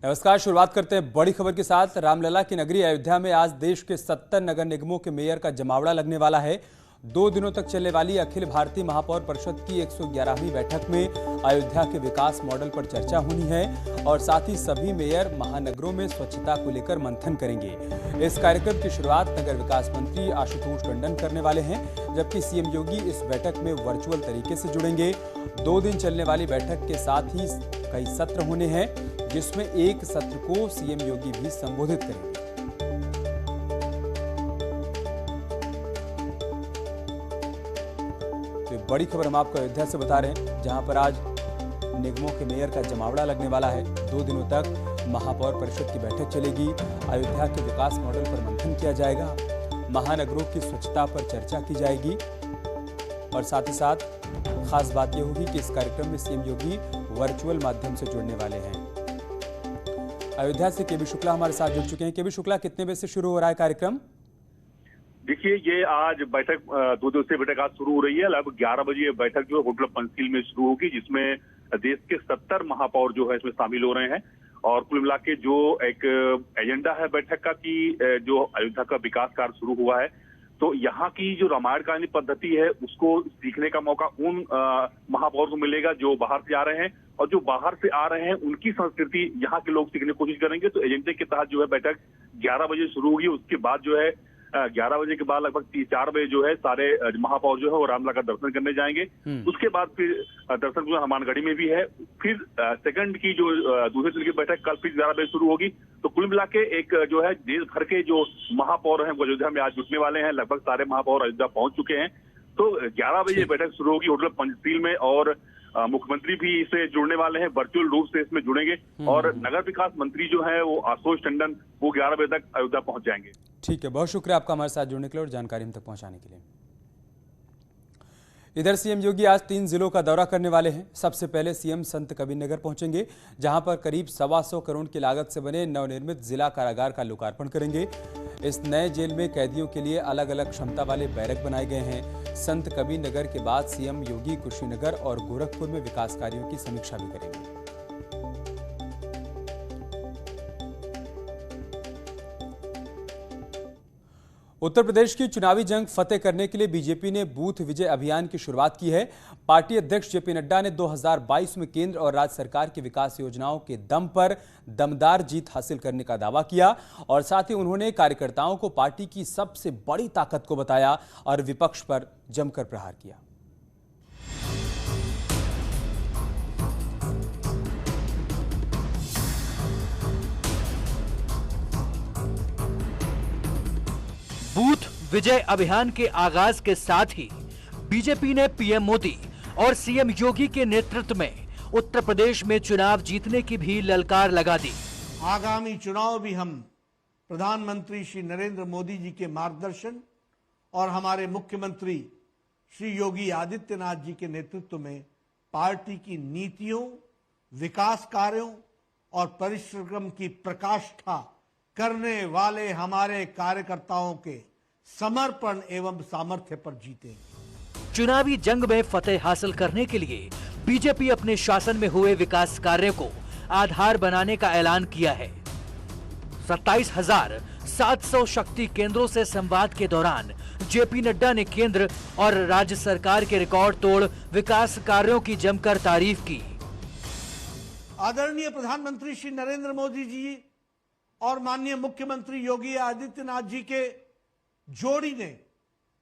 नमस्कार। शुरुआत करते हैं बड़ी खबर के साथ। रामलला की नगरी अयोध्या में आज देश के 70 नगर निगमों के मेयर का जमावड़ा लगने वाला है। 2 दिनों तक चलने वाली अखिल भारतीय महापौर परिषद की 111वीं बैठक में अयोध्या के विकास मॉडल पर चर्चा होनी है और साथ ही सभी मेयर महानगरों में स्वच्छता को लेकर मंथन करेंगे। इस कार्यक्रम की शुरुआत नगर विकास मंत्री आशुतोष टंडन करने वाले हैं, जबकि सीएम योगी इस बैठक में वर्चुअल तरीके से जुड़ेंगे। 2 दिन चलने वाली बैठक के साथ ही कई सत्र होने हैं, जिसमें एक सत्र को सीएम योगी भी संबोधित करेंगे। तो बड़ी खबर हम आपको अयोध्या से बता रहे हैं, जहां पर आज निगमों के मेयर का जमावड़ा लगने वाला है। 2 दिनों तक महापौर परिषद की बैठक चलेगी। अयोध्या के विकास मॉडल पर मंथन किया जाएगा, महानगरों की स्वच्छता पर चर्चा की जाएगी और साथ ही साथ खास बात यह होगी कि इस कार्यक्रम में सीएम योगी वर्चुअल माध्यम से जुड़ने वाले हैं। अयोध्या से केबी शुक्ला हमारे साथ जुड़ चुके हैं। केबी शुक्ला, कितने बजे से शुरू हो रहा है कार्यक्रम? देखिए, ये आज बैठक 2 दिवसीय बैठक आज शुरू हो रही है। लगभग 11 बजे ये बैठक जो है होटल पंचशील में शुरू होगी, जिसमें देश के 70 महापौर जो है इसमें शामिल हो रहे हैं। और कुल मिला के जो एक एजेंडा है बैठक का कि जो अयोध्या का विकास कार्य शुरू हुआ है, तो यहाँ की जो रामायण कालीन पद्धति है उसको सीखने का मौका उन महापौर को मिलेगा जो बाहर से आ रहे हैं, और जो बाहर से आ रहे हैं उनकी संस्कृति यहाँ के लोग सीखने की कोशिश करेंगे। तो एजेंडे के तहत जो है बैठक 11 बजे शुरू होगी। उसके बाद जो है 11 बजे के बाद लगभग 4 बजे जो है सारे महापौर जो है वो रामलला का दर्शन करने जाएंगे। उसके बाद फिर दर्शन जो हनुमानगढ़ी में भी है। फिर सेकंड की जो दूसरे दिन की बैठक कल फिर 11 बजे शुरू होगी। तो कुल मिला के एक जो है देश भर के जो महापौर हैं वो अयोध्या में आज जुटने वाले हैं। लगभग सारे महापौर अयोध्या पहुंच चुके हैं। तो 11 बजे बैठक शुरू होगी होटल पंचशील में, और मुख्यमंत्री भी इससे जुड़ने वाले हैं, वर्चुअल रूप से इसमें जुड़ेंगे। और नगर विकास मंत्री जो है वो आशुतोष टंडन वो 11 बजे तक अयोध्या पहुंच जाएंगे। ठीक है, बहुत शुक्रिया आपका हमारे साथ जुड़ने के लिए और जानकारी हम तक पहुंचाने के लिए। इधर सीएम योगी आज 3 जिलों का दौरा करने वाले हैं। सबसे पहले सीएम संत कबीरनगर पहुंचेंगे, जहां पर करीब 125 करोड़ की लागत से बने नवनिर्मित जिला कारागार का लोकार्पण करेंगे। इस नए जेल में कैदियों के लिए अलग अलग क्षमता वाले बैरक बनाए गए हैं। संत कबीरनगर के बाद सीएम योगी कुशीनगर और गोरखपुर में विकास कार्यों की समीक्षा भी करेंगे। उत्तर प्रदेश की चुनावी जंग फतेह करने के लिए बीजेपी ने बूथ विजय अभियान की शुरुआत की है। पार्टी अध्यक्ष जेपी नड्डा ने 2022 में केंद्र और राज्य सरकार की विकास योजनाओं के दम पर दमदार जीत हासिल करने का दावा किया और साथ ही उन्होंने कार्यकर्ताओं को पार्टी की सबसे बड़ी ताकत को बताया और विपक्ष पर जमकर प्रहार किया। बूथ विजय अभियान के आगाज के साथ ही बीजेपी ने पीएम मोदी और सीएम योगी के नेतृत्व में उत्तर प्रदेश में चुनाव जीतने की भी ललकार लगा दी। आगामी चुनाव भी हम प्रधानमंत्री श्री नरेंद्र मोदी जी के मार्गदर्शन और हमारे मुख्यमंत्री श्री योगी आदित्यनाथ जी के नेतृत्व में पार्टी की नीतियों, विकास कार्यों और परिश्रम की प्रकाष्ठा करने वाले हमारे कार्यकर्ताओं के समर्पण एवं सामर्थ्य पर जीतेंगे। चुनावी जंग में फतेह हासिल करने के लिए बीजेपी अपने शासन में हुए विकास कार्य को आधार बनाने का ऐलान किया है। 27,700 शक्ति केंद्रों से संवाद के दौरान जेपी नड्डा ने केंद्र और राज्य सरकार के रिकॉर्ड तोड़ विकास कार्यों की जमकर तारीफ की। आदरणीय प्रधानमंत्री श्री नरेंद्र मोदी जी और माननीय मुख्यमंत्री योगी आदित्यनाथ जी के जोड़ी ने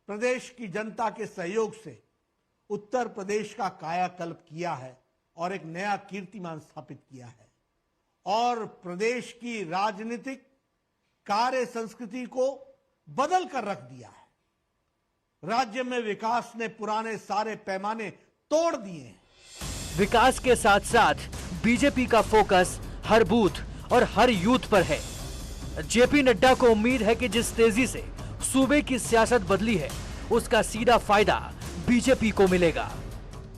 प्रदेश की जनता के सहयोग से उत्तर प्रदेश का कायाकल्प किया है और एक नया कीर्तिमान स्थापित किया है और प्रदेश की राजनीतिक कार्य संस्कृति को बदल कर रख दिया है। राज्य में विकास ने पुराने सारे पैमाने तोड़ दिए हैं। विकास के साथ साथ बीजेपी का फोकस हर बूथ और हर यूथ पर है। जेपी नड्डा को उम्मीद है कि जिस तेजी से सूबे की सियासत बदली है, उसका सीधा फायदा बीजेपी को मिलेगा।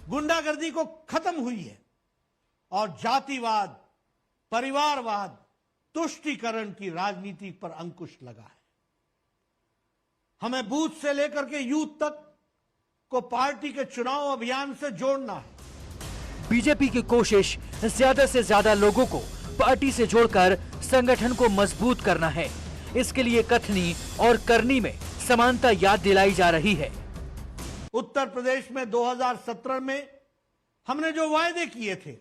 गुंडागर्दी को खत्म हुई है और जातिवाद, परिवारवाद, तुष्टीकरण की राजनीति पर अंकुश लगा है। हमें बूथ से लेकर के यूथ तक को पार्टी के चुनाव अभियान से जोड़ना है। बीजेपी की कोशिश ज्यादा से ज्यादा लोगों को पार्टी से जोड़कर संगठन को मजबूत करना है। इसके लिए कथनी और करनी में समानता याद दिलाई जा रही है। उत्तर प्रदेश में 2017 में हमने जो वायदे किए थे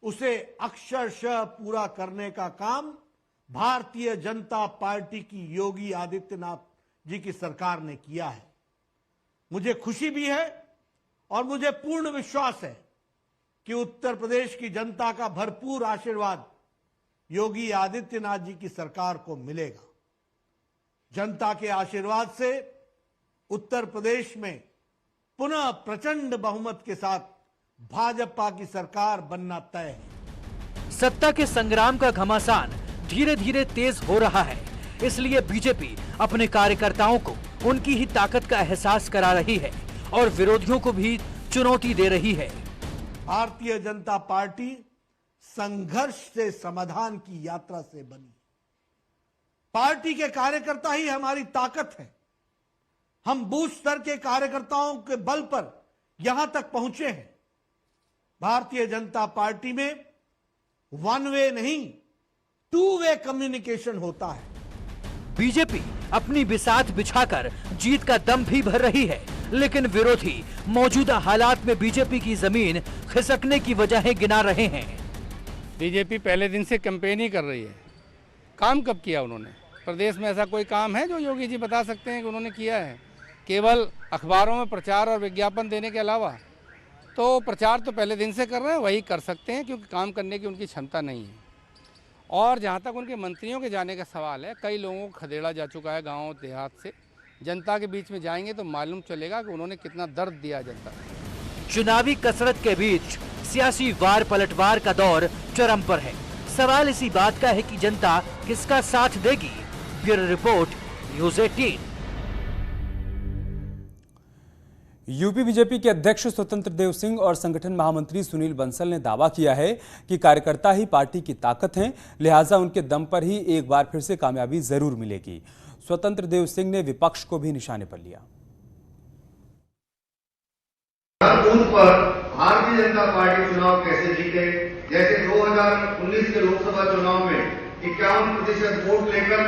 उसे अक्षरशः पूरा करने का काम भारतीय जनता पार्टी की योगी आदित्यनाथ जी की सरकार ने किया है। मुझे खुशी भी है और मुझे पूर्ण विश्वास है कि उत्तर प्रदेश की जनता का भरपूर आशीर्वाद योगी आदित्यनाथ जी की सरकार को मिलेगा। जनता के आशीर्वाद से उत्तर प्रदेश में पुनः प्रचंड बहुमत के साथ भाजपा की सरकार बनना तय है। सत्ता के संग्राम का घमासान धीरे धीरे तेज हो रहा है, इसलिए बीजेपी अपने कार्यकर्ताओं को उनकी ही ताकत का एहसास करा रही है और विरोधियों को भी चुनौती दे रही है। भारतीय जनता पार्टी संघर्ष से समाधान की यात्रा से बनी। पार्टी के कार्यकर्ता ही हमारी ताकत है। हम बूथ स्तर के कार्यकर्ताओं के बल पर यहां तक पहुंचे हैं। भारतीय जनता पार्टी में वन वे नहीं, टू वे कम्युनिकेशन होता है। बीजेपी अपनी बिसात बिछाकर जीत का दम भी भर रही है, लेकिन विरोधी मौजूदा हालात में बीजेपी की जमीन खिसकने की वजहें गिना रहे हैं। बीजेपी पहले दिन से कैंपेन ही कर रही है। काम कब किया उन्होंने? प्रदेश में ऐसा कोई काम है जो योगी जी बता सकते हैं कि उन्होंने किया है? केवल अखबारों में प्रचार और विज्ञापन देने के अलावा तो प्रचार तो पहले दिन से कर रहे हैं, वही कर सकते हैं क्योंकि काम करने की उनकी क्षमता नहीं है। और जहाँ तक उनके मंत्रियों के जाने का सवाल है, कई लोगों को खदेड़ा जा चुका है गाँव देहात से। जनता के बीच में जाएंगे तो मालूम चलेगा कि उन्होंने कितना दर्द दिया जनता को। चुनावी कसरत के बीच सियासी वार पलटवार का दौर चरम पर है। सवाल इसी बात का है कि जनता किसका साथ देगी। Bureau report, news 18। UP BJP के अध्यक्ष स्वतंत्र देव सिंह और संगठन महामंत्री सुनील बंसल ने दावा किया है कि कार्यकर्ता ही पार्टी की ताकत हैं, लिहाजा उनके दम पर ही एक बार फिर से कामयाबी जरूर मिलेगी। स्वतंत्र देव सिंह ने विपक्ष को भी निशाने पर लिया। हर बूथ पर भारतीय जनता पार्टी चुनाव कैसे जीते, जैसे 2019 के लोकसभा चुनाव में 51% वोट लेकर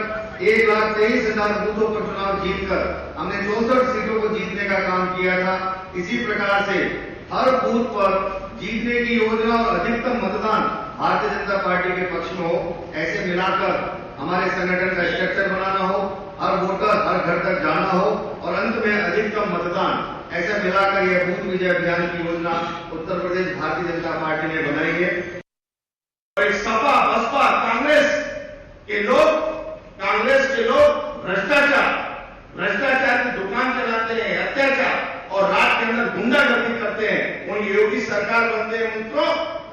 1,23,000 बूथों पर चुनाव जीतकर हमने 64 सीटों को जीतने का काम किया था। इसी प्रकार से हर बूथ पर जीतने की योजना और अधिकतम मतदान भारतीय जनता पार्टी के पक्ष में हो, ऐसे मिलाकर हमारे संगठन का स्ट्रक्चर बनाना हो, हर वोटर हर घर तक जाना हो और अंत में अधिकतम मतदान, ऐसा मिलाकर यह बूथ विजय अभियान की योजना उत्तर प्रदेश भारतीय जनता पार्टी ने बनाई है। सपा बसपा कांग्रेस के लोग भ्रष्टाचार की दुकान चलाते हैं, अत्याचार और रात के अंदर गुंडागर्दी करते हैं। उन योगी सरकार बनते हैं उनको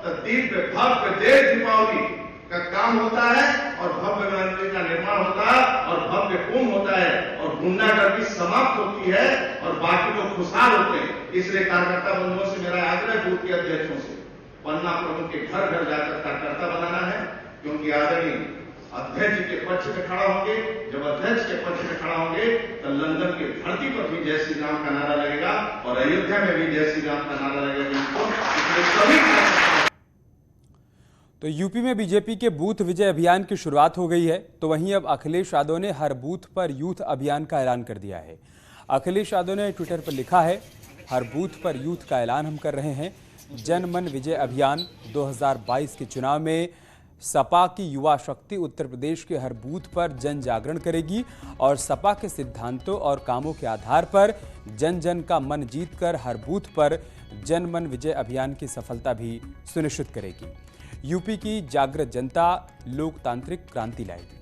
तो दिव्य भव्य देश दीपावली का काम होता है और भव्य मंदिर का निर्माण होता है और भव्य कुंभ होता है और गुंडागर्दी समाप्त होती है और बाकी लोग खुशहाल होते हैं। इसलिए कार्यकर्ता बंधुओं से मेरा आग्रह, बूथ के अध्यक्षों से, पन्ना प्रमुख के घर घर जाकर कार्यकर्ता बनाना है, क्योंकि आदरणीय अध्यक्ष के पक्ष में खड़ा होंगे। जब अध्यक्ष के पक्ष में खड़ा होंगे तो लंदन की धरती पर भी जय श्री राम का नारा लगेगा और अयोध्या में भी जय श्री राम का नारा लगेगा। तो यूपी में बीजेपी के बूथ विजय अभियान की शुरुआत हो गई है, तो वहीं अब अखिलेश यादव ने हर बूथ पर यूथ अभियान का ऐलान कर दिया है। अखिलेश यादव ने ट्विटर पर लिखा है, हर बूथ पर यूथ का ऐलान हम कर रहे हैं। जन मन विजय अभियान 2022 के चुनाव में सपा की युवा शक्ति उत्तर प्रदेश के हर बूथ पर जन जागरण करेगी और सपा के सिद्धांतों और कामों के आधार पर जन जन का मन जीतकर हर बूथ पर जन मन विजय अभियान की सफलता भी सुनिश्चित करेगी। यूपी की जागृत जनता लोकतांत्रिक क्रांति लाएगी।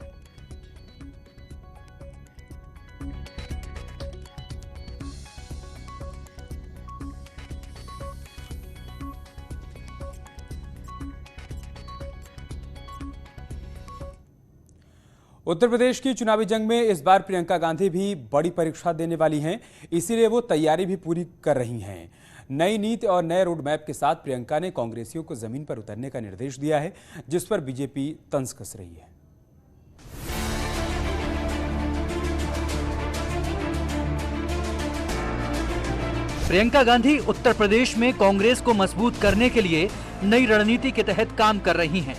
उत्तर प्रदेश की चुनावी जंग में इस बार प्रियंका गांधी भी बड़ी परीक्षा देने वाली हैं, इसीलिए वो तैयारी भी पूरी कर रही हैं। नई नीति और नए रोड मैप के साथ प्रियंका ने कांग्रेसियों को जमीन पर उतरने का निर्देश दिया है, जिस पर बीजेपी तंज कस रही है। प्रियंका गांधी उत्तर प्रदेश में कांग्रेस को मजबूत करने के लिए नई रणनीति के तहत काम कर रही हैं।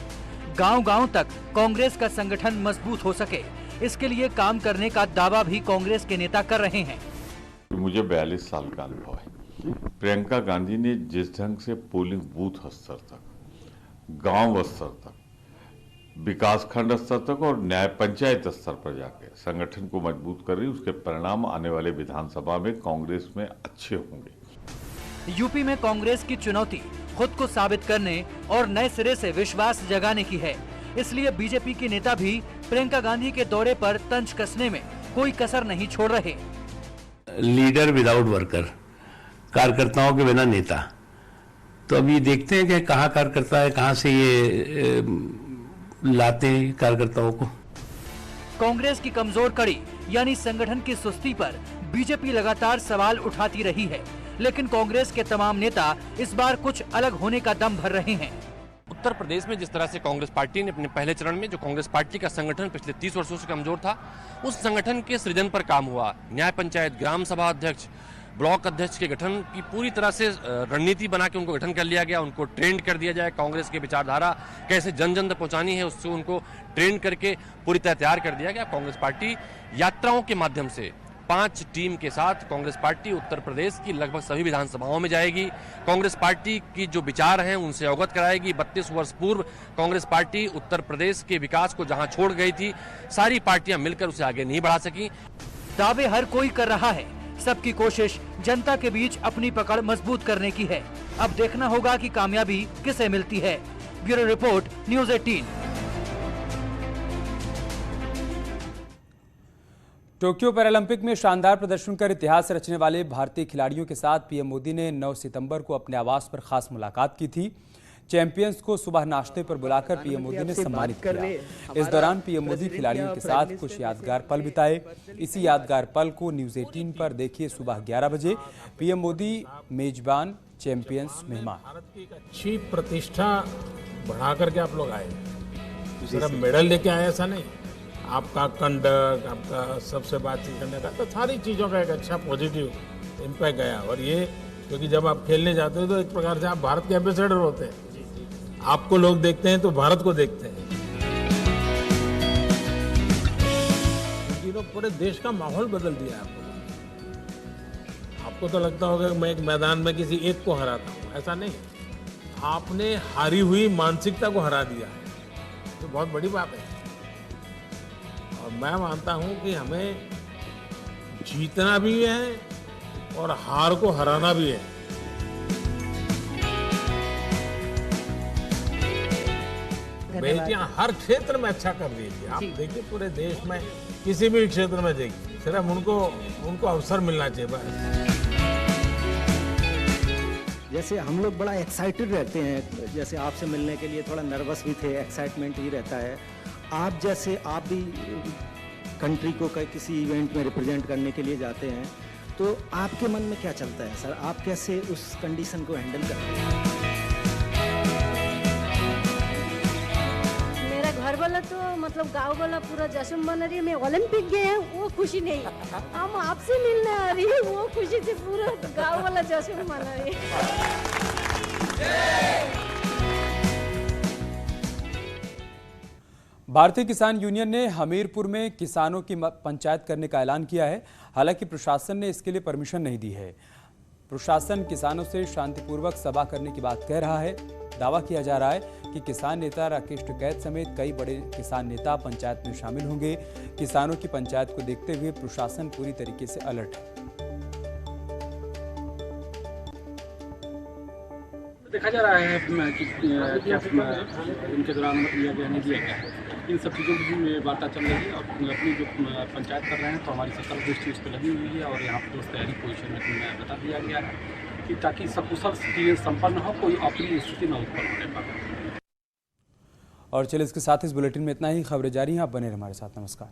गांव-गांव तक कांग्रेस का संगठन मजबूत हो सके, इसके लिए काम करने का दावा भी कांग्रेस के नेता कर रहे हैं। मुझे 42 साल का अनुभव है। प्रियंका गांधी ने जिस ढंग से पोलिंग बूथ स्तर तक, गांव स्तर तक, विकासखंड स्तर तक और न्याय पंचायत स्तर पर जाकर संगठन को मजबूत कर रही, उसके परिणाम आने वाले विधानसभा में कांग्रेस में अच्छे होंगे। यूपी में कांग्रेस की चुनौती खुद को साबित करने और नए सिरे से विश्वास जगाने की है। इसलिए बीजेपी के नेता भी प्रियंका गांधी के दौरे पर तंज कसने में कोई कसर नहीं छोड़ रहे। लीडर विदाउट वर्कर, कार्यकर्ताओं के बिना नेता। तो अब ये देखते हैं कि कहाँ कार्यकर्ता है, कहाँ से ये लाते हैं कार्यकर्ताओं को। कांग्रेस की कमजोर कड़ी यानी संगठन की सुस्ती पर बीजेपी लगातार सवाल उठाती रही है, लेकिन कांग्रेस के तमाम नेता इस बार कुछ अलग होने का दम भर रहे हैं। उत्तर प्रदेश में जिस तरह से कांग्रेस पार्टी ने अपने पहले चरण में जो कांग्रेस पार्टी का संगठन पिछले 30 वर्षों से कमजोर था, उस संगठन के सृजन पर काम हुआ। न्याय पंचायत, ग्राम सभा अध्यक्ष, ब्लॉक अध्यक्ष के गठन की पूरी तरह से रणनीति बना के उनको गठन कर लिया गया। उनको ट्रेंड कर दिया जाए, कांग्रेस की विचारधारा कैसे जन जन तक पहुंचानी है उससे उनको ट्रेंड करके पूरी तरह तैयार कर दिया गया। कांग्रेस पार्टी यात्राओं के माध्यम से 5 टीम के साथ कांग्रेस पार्टी उत्तर प्रदेश की लगभग सभी विधानसभाओं में जाएगी। कांग्रेस पार्टी की जो विचार हैं उनसे अवगत कराएगी। 32 वर्ष पूर्व कांग्रेस पार्टी उत्तर प्रदेश के विकास को जहां छोड़ गई थी, सारी पार्टियां मिलकर उसे आगे नहीं बढ़ा सकी। दावे हर कोई कर रहा है, सबकी कोशिश जनता के बीच अपनी पकड़ मजबूत करने की है। अब देखना होगा कि कामयाबी किसे मिलती है। Bureau report, news 18। Tokyo Paralympic में शानदार प्रदर्शन कर इतिहास रचने वाले भारतीय खिलाड़ियों के साथ पीएम मोदी ने 9 सितंबर को अपने आवास पर खास मुलाकात की थी। चैंपियंस को सुबह नाश्ते पर बुलाकर पीएम मोदी ने सम्मानित किया। इस दौरान पीएम मोदी खिलाड़ियों के साथ कुछ यादगार पल बिताए। इसी यादगार पल को न्यूज़ 18 पर देखिए सुबह 11 बजे। पीएम मोदी मेजबान, चैंपियंस मेहमान। भारत की एक अच्छी प्रतिष्ठा बढ़ा करके आप लोग आए, सिर्फ मेडल लेके आए ऐसा नहीं। आपका कंडक्ट, आपका सबसे बातचीत करने का, तो सारी चीज़ों का एक अच्छा पॉजिटिव इम्पैक्ट गया। और ये क्योंकि जब आप खेलने जाते हो तो एक प्रकार से आप भारत के एम्बेसडर होते हैं। आपको लोग देखते हैं तो भारत को देखते हैं। तो पूरे देश का माहौल बदल दिया आपको तो लगता होगा कि मैं एक मैदान में किसी एक को हराता हूँ, ऐसा नहीं। आपने हारी हुई मानसिकता को हरा दिया है, तो बहुत बड़ी बात है। और मैं मानता हूं कि हमें जीतना भी है और हार को हराना भी है। बेटियां हर क्षेत्र में अच्छा कर रही थी। आप देखिए पूरे देश में किसी भी क्षेत्र में देखिए, सिर्फ उनको अवसर मिलना चाहिए बस। जैसे हम लोग बड़ा एक्साइटेड रहते हैं, जैसे आपसे मिलने के लिए थोड़ा नर्वस भी थे, एक्साइटमेंट ही रहता है। आप जैसे आप भी कंट्री को किसी इवेंट में रिप्रेजेंट करने के लिए जाते हैं, तो आपके मन में क्या चलता है सर? आप कैसे उस कंडीशन को हैंडल करते हैं? मेरा घर वाला तो मतलब गांव वाला पूरा जश्न मना रही है। मैं ओलंपिक गए हैं वो खुशी नहीं, हम आपसे मिलने आ रही है वो खुशी से पूरा गांव वाला जश्न मना रही है। भारतीय किसान यूनियन ने हमीरपुर में किसानों की पंचायत करने का ऐलान किया है। हालांकि प्रशासन ने इसके लिए परमिशन नहीं दी है। प्रशासन किसानों से शांतिपूर्वक सभा करने की बात कह रहा है। दावा किया जा रहा है कि किसान नेता राकेश टिकैत समेत कई बड़े किसान नेता पंचायत में शामिल होंगे। किसानों की पंचायत को देखते हुए प्रशासन पूरी तरीके से अलर्ट है। देखा जा रहा है कि उनके दौरान दिया गया नहीं दिया गया, इन सब चीज़ों की वार्ता चल रही है। और अपनी जो पंचायत कर रहे हैं तो हमारी सरकार दृष्टि उस पर लगी हुई है और यहाँ पर तैयारी पोजीशन में बता दिया गया है कि ताकि सकुशल चीज़ें संपन्न हो, कोई अप्रिय स्थिति न उत्पन्न होने पाए। और चलिए इसके साथ इस बुलेटिन में इतना ही। खबरें जारी हैं, आप बने रहिए हमारे साथ। नमस्कार।